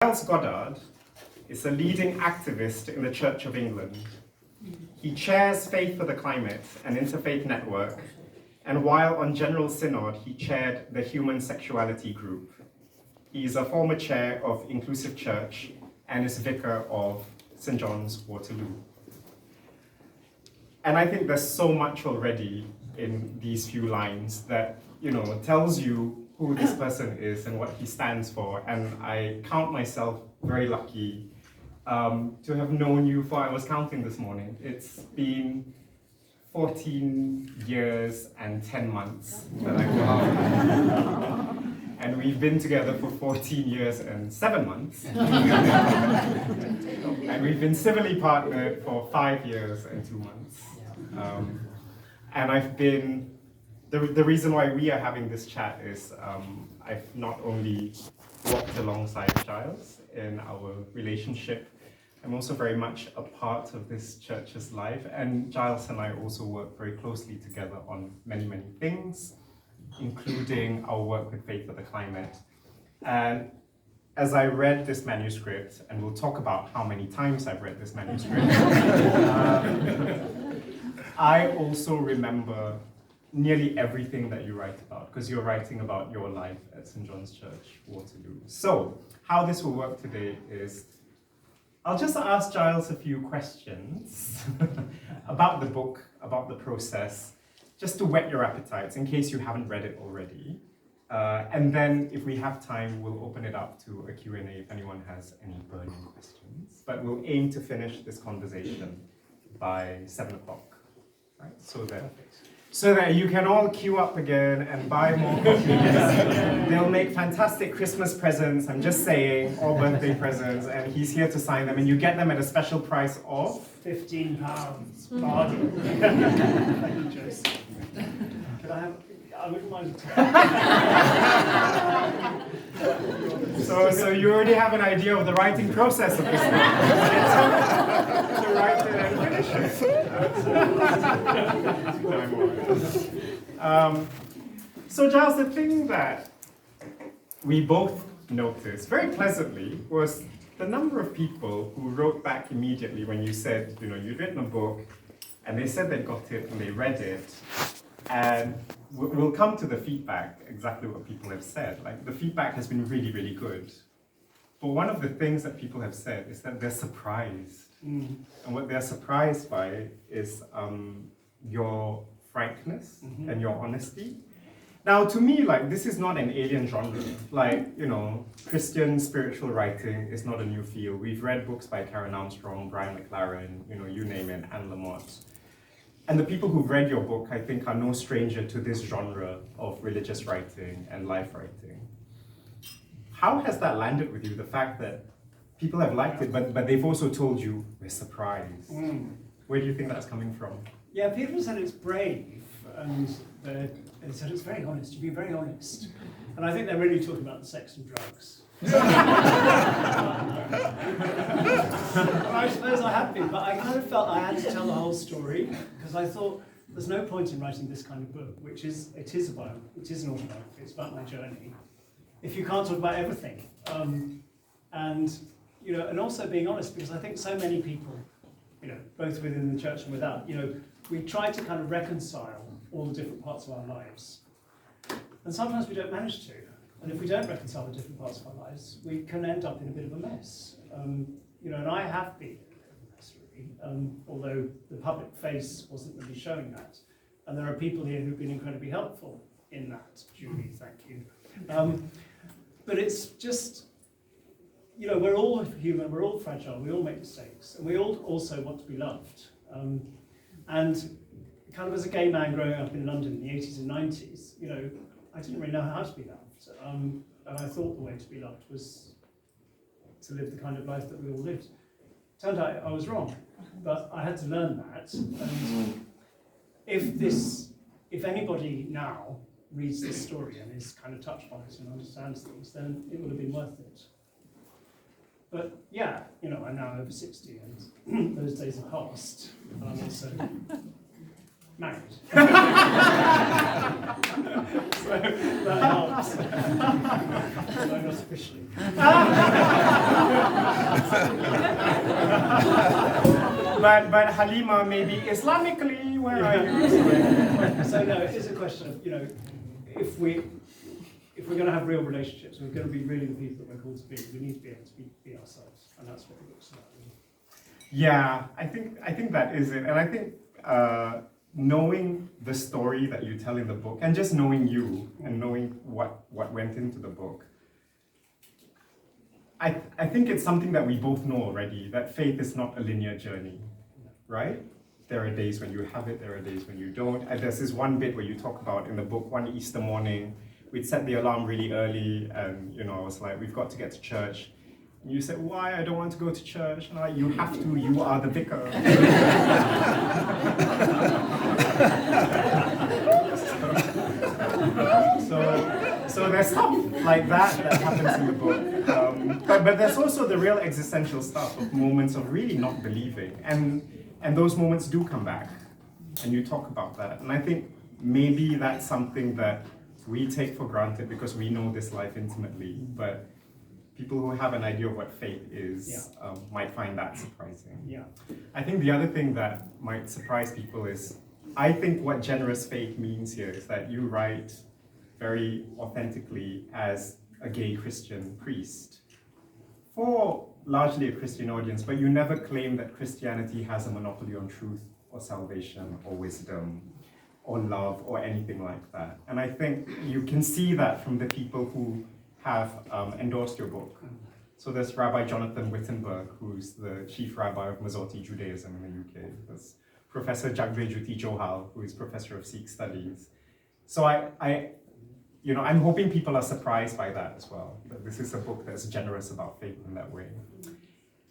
Giles Goddard is a leading activist in the Church of England. He chairs Faith for the Climate, an interfaith network, and while on General Synod, he chaired the Human Sexuality Group. He is a former chair of Inclusive Church and is vicar of St. John's, Waterloo. And I think there's so much already in these few lines that, tells you who this person is and what he stands for. And I count myself very lucky to have known you for, I was counting this morning, it's been 14 years and 10 months that I've known you. And we've been together for 14 years and 7 months. And we've been civilly partnered for 5 years and 2 months. And I've been, the reason why we are having this chat is I've not only walked alongside Giles in our relationship, I'm also very much a part of this church's life, and Giles and I also work very closely together on many, many things, including our work with Faith for the Climate. And as I read this manuscript, and we'll talk about how many times I've read this manuscript, I also remember nearly everything that you write about, because you're writing about your life at St. John's Church, Waterloo. So, how this will work today is, I'll just ask Giles a few questions about the book, about the process, just to whet your appetites in case you haven't read it already. And then if we have time, we'll open it up to a Q&A if anyone has any burning questions. But we'll aim to finish this conversation by 7 o'clock, right? So that you can all queue up again and buy more copies. They'll make fantastic Christmas presents, I'm just saying, or birthday presents, and he's here to sign them, and you get them at a special price of £15. Bargain. Thank you, Joyce. Can I have? I wouldn't mind. So you already have an idea of the writing process of this book. To write it and finish it. So Giles, the thing that we both noticed very pleasantly was the number of people who wrote back immediately when you said, you'd written a book, and they said they got it and they read it. And we'll come to the feedback, exactly what people have said. Like, the feedback has been really, really good. But one of the things that people have said is that they're surprised. And what they're surprised by is your frankness and your honesty. Now, to me, this is not an alien genre. Christian spiritual writing is not a new field. We've read books by Karen Armstrong, Brian McLaren, you name it, Anne Lamott. And the people who've read your book, I think, are no stranger to this genre of religious writing and life writing. How has that landed with you, the fact that people have liked it, but they've also told you, we're surprised? Where do you think that's coming from? Yeah, people said it's brave, and they said it's very honest, you've been very honest. And I think they're really talking about the sex and drugs. I suppose I have been, but I kind of felt I had to tell the whole story, because I thought there's no point in writing this kind of book, it is an autobiography, it's about my journey, if you can't talk about everything. And also being honest, because I think so many people, both within the church and without, we try to kind of reconcile all the different parts of our lives. And sometimes we don't manage to. And if we don't reconcile the different parts of our lives, we can end up in a bit of a mess. And I have been in a bit of a mess, really, although the public face wasn't really showing that. And there are people here who've been incredibly helpful in that. Julie, thank you. But it's just, we're all human, we're all fragile, we all make mistakes, and we all also want to be loved. And kind of as a gay man growing up in London in the 80s and 90s, I didn't really know how to be loved. And I thought the way to be loved was to live the kind of life that we all lived. Turned out I was wrong, but I had to learn that. And if anybody now reads this story and is kind of touched by it and understands things, then it would have been worth it. But yeah, I'm now over 60 and those days have passed. I'm also married. So that helps. No, not officially. But Halima, maybe Islamically, where are you? So no, it is a question of, if we're going to have real relationships, we're going to be really the people that we're called to be. We need to be able to be ourselves, and that's what the book's about. Really. Yeah, I think that is it, and I think knowing the story that you tell in the book, and just knowing you and knowing what went into the book, I think it's something that we both know already, that faith is not a linear journey, right? There are days when you have it, there are days when you don't. And there's this one bit where you talk about in the book, one Easter morning, we'd set the alarm really early, and I was like, we've got to get to church. And you said, why? I don't want to go to church. And I'm like, you have to, you are the vicar. So there's stuff like that happens in the book. But there's also the real existential stuff of moments of really not believing. And those moments do come back. And you talk about that. And I think maybe that's something that we take for granted because we know this life intimately. But people who have an idea of what faith is might find that surprising. Yeah. I think the other thing that might surprise people is, I think what generous faith means here is that you write very authentically as a gay Christian priest for largely a Christian audience, but you never claim that Christianity has a monopoly on truth or salvation or wisdom or love or anything like that. And I think you can see that from the people who have endorsed your book. So there's Rabbi Jonathan Wittenberg, who's the chief rabbi of Masorti Judaism in the UK. There's Professor Jagdejuti Johal, who is professor of Sikh studies. So I'm hoping people are surprised by that as well, that this is a book that's generous about faith in that way.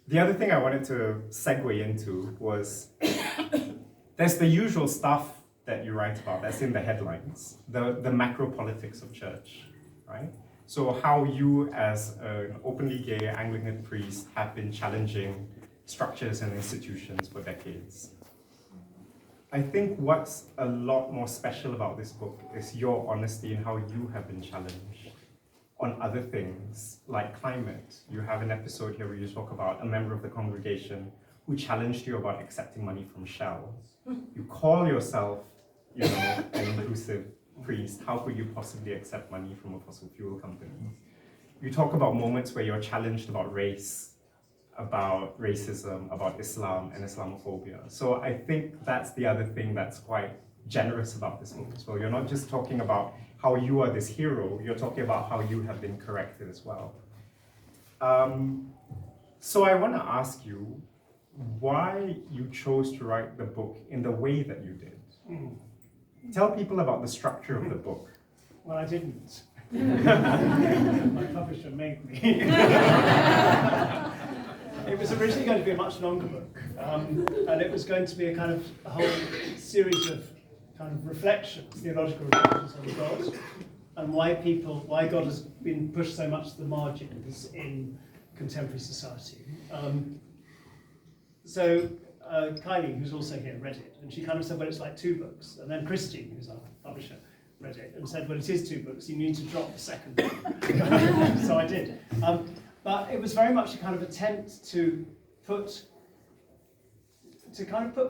The other thing I wanted to segue into was, there's the usual stuff that you write about that's in the headlines, the macro politics of church, right? So how you as an openly gay Anglican priest have been challenging structures and institutions for decades. I think what's a lot more special about this book is your honesty in how you have been challenged on other things like climate. You have an episode here where you talk about a member of the congregation who challenged you about accepting money from Shell. You call yourself, an inclusive priest. How could you possibly accept money from a fossil fuel company? You talk about moments where you're challenged about race, about racism, about Islam and Islamophobia. So I think that's the other thing that's quite generous about this book as well. You're not just talking about how you are this hero, you're talking about how you have been corrected as well. So I want to ask you why you chose to write the book in the way that you did. Tell people about the structure of the book. Well, I didn't. My publisher made me. It was originally going to be a much longer book, and it was going to be a whole series of kind of reflections, theological reflections on God, and why God has been pushed so much to the margins in contemporary society. So Kylie, who's also here, read it, and she kind of said, well, it's like 2 books. And then Christine, who's our publisher, read it and said, well, it is 2 books, you need to drop the second book. So I did. But it was very much a kind of attempt to put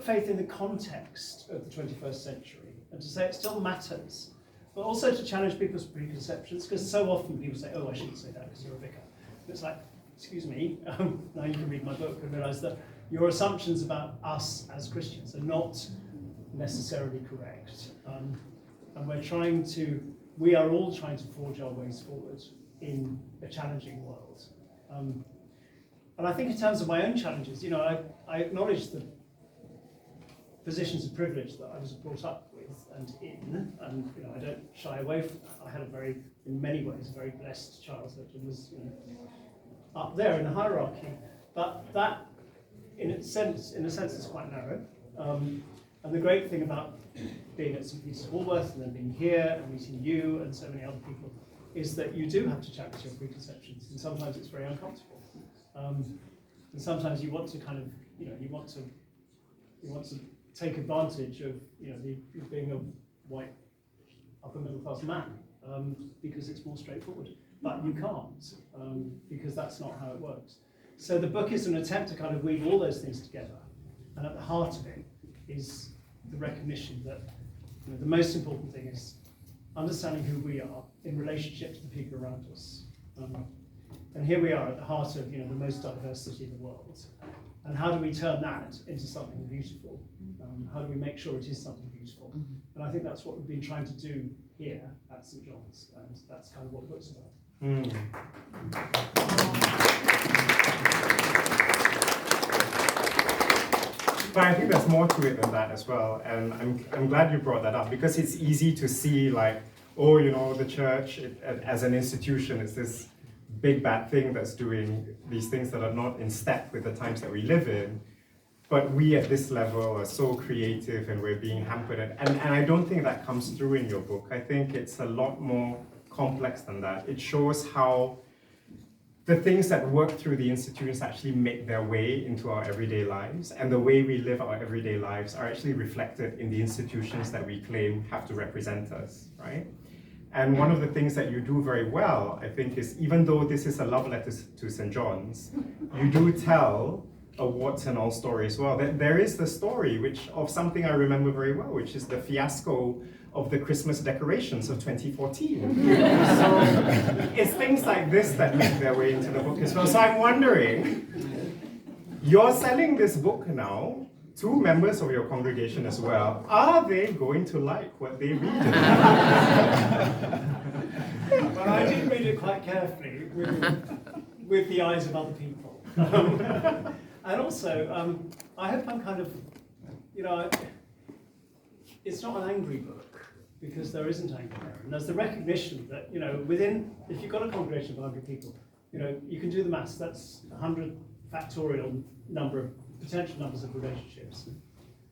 faith in the context of the 21st century, and to say it still matters, but also to challenge people's preconceptions, because so often people say, oh, I shouldn't say that because you're a vicar. And it's like, excuse me, now you can read my book and realise that your assumptions about us as Christians are not necessarily correct. And we are all trying to forge our ways forward in a challenging world. And I think in terms of my own challenges, I acknowledge the positions of privilege that I was brought up with and in, and I don't shy away from that. I had in many ways, a very blessed childhood and was up there in the hierarchy. But that, in a sense, is quite narrow. And the great thing about being at St. Peter's Walworth and then being here and meeting you and so many other people is that you do have to challenge your preconceptions, and sometimes it's very uncomfortable. And sometimes you want to you want to take advantage of being a white upper middle class man. because it's more straightforward. But you can't, because that's not how it works. So the book is an attempt to kind of weave all those things together, and at the heart of it is the recognition that the most important thing is understanding who we are in relationship to the people around us. And here we are at the heart of the most diverse city in the world. And how do we turn that into something beautiful? How do we make sure it is something beautiful? And I think that's what we've been trying to do here at St. John's, and that's kind of what the book's about. But I think there's more to it than that as well, and I'm glad you brought that up, because it's easy to see like, oh, the church as an institution is this big bad thing that's doing these things that are not in step with the times that we live in. But we at this level are so creative and we're being hampered. And I don't think that comes through in your book. I think it's a lot more complex than that. It shows how the things that work through the institutions actually make their way into our everyday lives, and the way we live our everyday lives are actually reflected in the institutions that we claim have to represent us, right? And one of the things that you do very well, I think, is even though this is a love letter to St. John's, you do tell a warts and all story as well. There is the story of something I remember very well, which is the fiasco of the Christmas decorations of 2014. So it's things like this that make their way into the book as well. So I'm wondering, you're selling this book now to members of your congregation as well. Are they going to like what they read? Well, I did read it quite carefully with the eyes of other people. And also, I hope I'm kind of, it's not an angry book, because there isn't anger there. And there's the recognition that, if you've got a congregation of 100 people, you can do the maths. That's 100 factorial number of potential numbers of relationships.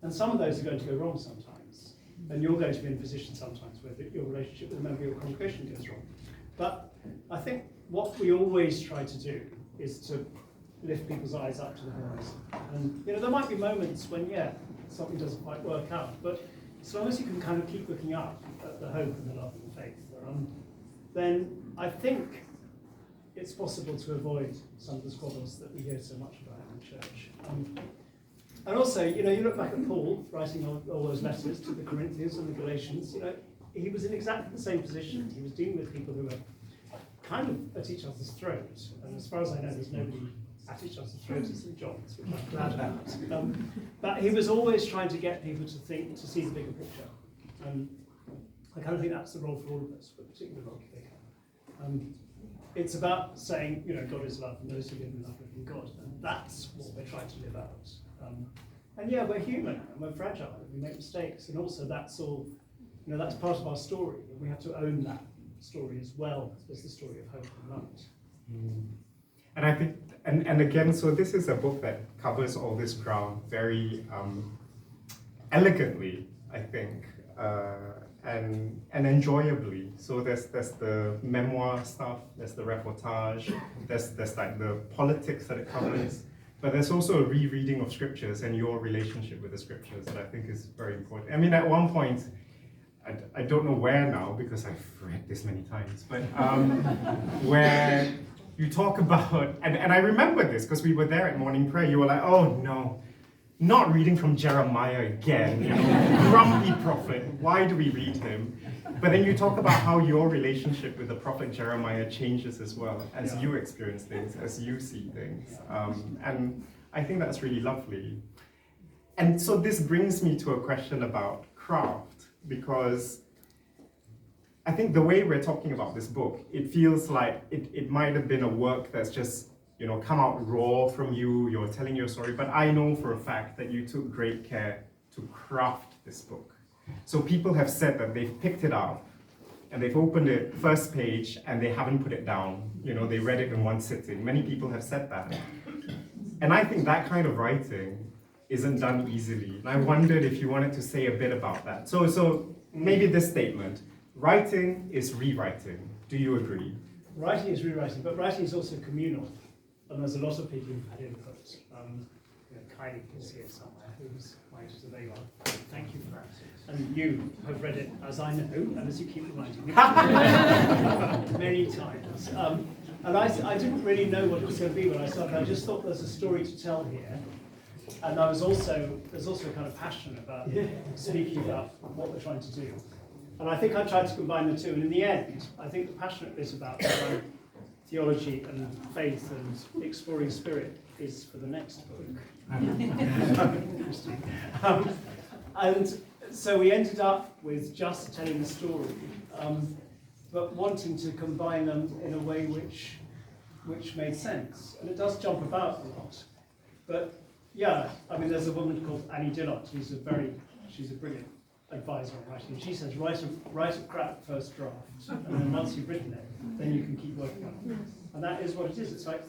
And some of those are going to go wrong sometimes. And you're going to be in a position sometimes where your relationship with a member of your congregation goes wrong. But I think what we always try to do is to lift people's eyes up to the horizon. And there might be moments when, something doesn't quite work out, but as long as you can kind of keep looking up at the hope and the love and the faith, then I think it's possible to avoid some of the squabbles that we hear so much about in the church. And also, you look back at Paul writing all those letters to the Corinthians and the Galatians, he was in exactly the same position. He was dealing with people who were kind of at each other's throats. And as far as I know, there's nobody at each other's throats at St. John's, which I'm glad about. But he was always trying to get people to see the bigger picture. I kind of think that's the role for all of us, but particularly the role for Vicar. It's about saying, God is love, and those who live in love live in God, and that's what we're trying to live out. And we're human, and we're fragile, and we make mistakes, and also that's all, that's part of our story, and we have to own that story as well as the story of hope and light. And I think, and again, so this is a book that covers all this ground very elegantly, I think, and enjoyably. So there's the memoir stuff, there's the reportage, there's like the politics that it covers, but there's also a rereading of scriptures and your relationship with the scriptures that I think is very important. I mean, at one point, I don't know where now because I've read this many times, but where you talk about, and I remember this because we were there at morning prayer, you were like, oh no, not reading from Jeremiah again, grumpy prophet, why do we read him? But then you talk about how your relationship with the prophet Jeremiah changes as well, as you experience things, as you see things. And I think that's really lovely. And so this brings me to a question about craft, because I think the way we're talking about this book, it feels like it might have been a work that's just, come out raw from you, you're telling your story, but I know for a fact that you took great care to craft this book. So people have said that they've picked it up and they've opened it first page and they haven't put it down. They read it in one sitting. Many people have said that. And I think that kind of writing isn't done easily. And I wondered if you wanted to say a bit about that. So maybe this statement, writing is rewriting. Do you agree? Writing is rewriting, but writing is also communal. And there's a lot of people who've had input. Kylie is here somewhere, who's right, so there you are. Thank you for that. And you have read it, as I know, and as you keep reminding me, many times. And I didn't really know what it was going to be when I started. I just thought there's a story to tell here. And there's also a kind of passion about speaking about what we're trying to do. And I think I tried to combine the two. And in the end, I think the passionate bit about theology and faith and exploring spirit is for the next book. Interesting. And so we ended up with just telling the story, but wanting to combine them in a way which made sense. And it does jump about a lot. But yeah, I mean, there's a woman called Annie Dillot, she's a brilliant advisor on writing. She says, write a crap first draft, and then once you've written it, then you can keep working on it. And that is what it is. It's like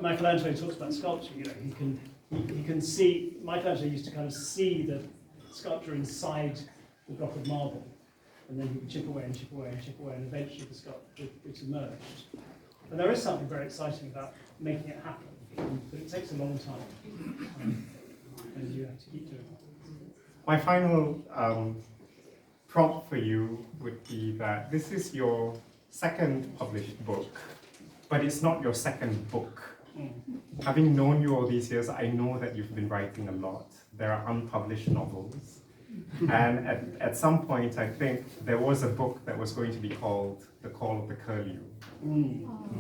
Michelangelo talks about sculpture. You know, he can see. Michelangelo used to kind of see the sculpture inside the block of marble, and then he would chip away and chip away and chip away, and eventually the sculpture it emerged. And there is something very exciting about making it happen, but it takes a long time, and you have to keep doing it. My final prompt for you would be that this is your second published book, but it's not your second book. Having known you all these years, I know that you've been writing a lot. There are unpublished novels. And at some point, I think there was a book that was going to be called The Call of the Curlew. Do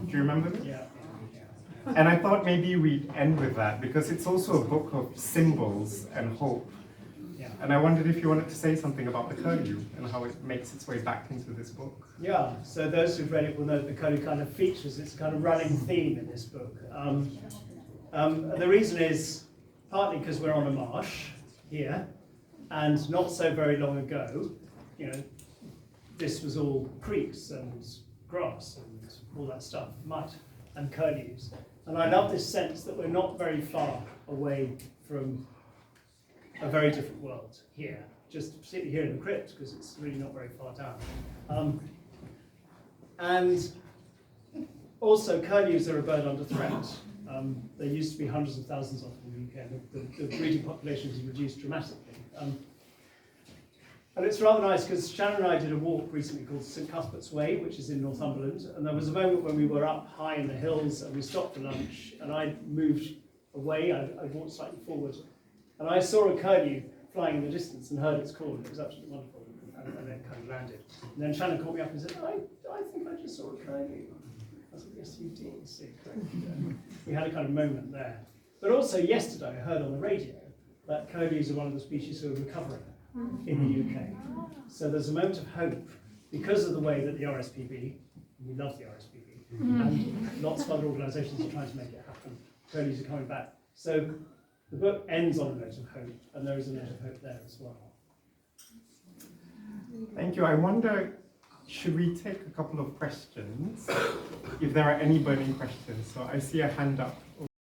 you remember this? Yeah. And I thought maybe we'd end with that, because it's also a book of symbols and hope. And I wondered if you wanted to say something about the curlew and how it makes its way back into this book. Yeah, so those who've read it will know that the curlew kind of features, it's a kind of running theme in this book. The reason is partly because we're on a marsh here, and not so very long ago, you know, this was all creeks and grass and all that stuff, mud and curlews. And I love this sense that we're not very far away from a very different world here, just particularly here in the crypt, because it's really not very far down. And also, curlews are a bird under threat. There used to be hundreds of thousands of them in the UK, and the breeding population has reduced dramatically. And it's rather nice, because Shanon and I did a walk recently called St Cuthbert's Way, which is in Northumberland, and there was a moment when we were up high in the hills, and we stopped for lunch, and I moved away, I walked slightly forward, and I saw a curlew flying in the distance and heard its call, and it was absolutely wonderful, and then kind of landed. And then Shanon called me up and said, I think I just saw a curlew. I said, yes, you did see a curlew. We had a kind of moment there. But also yesterday I heard on the radio that curlews are one of the species who are recovering in the UK. So there's a moment of hope because of the way that the RSPB, we love the RSPB, and lots of other organisations are trying to make it happen. Curlews are coming back. So the book ends on a note of hope, and there is a note of hope there as well. Thank you. I wonder, should we take a couple of questions? If there are any burning questions. So I see a hand up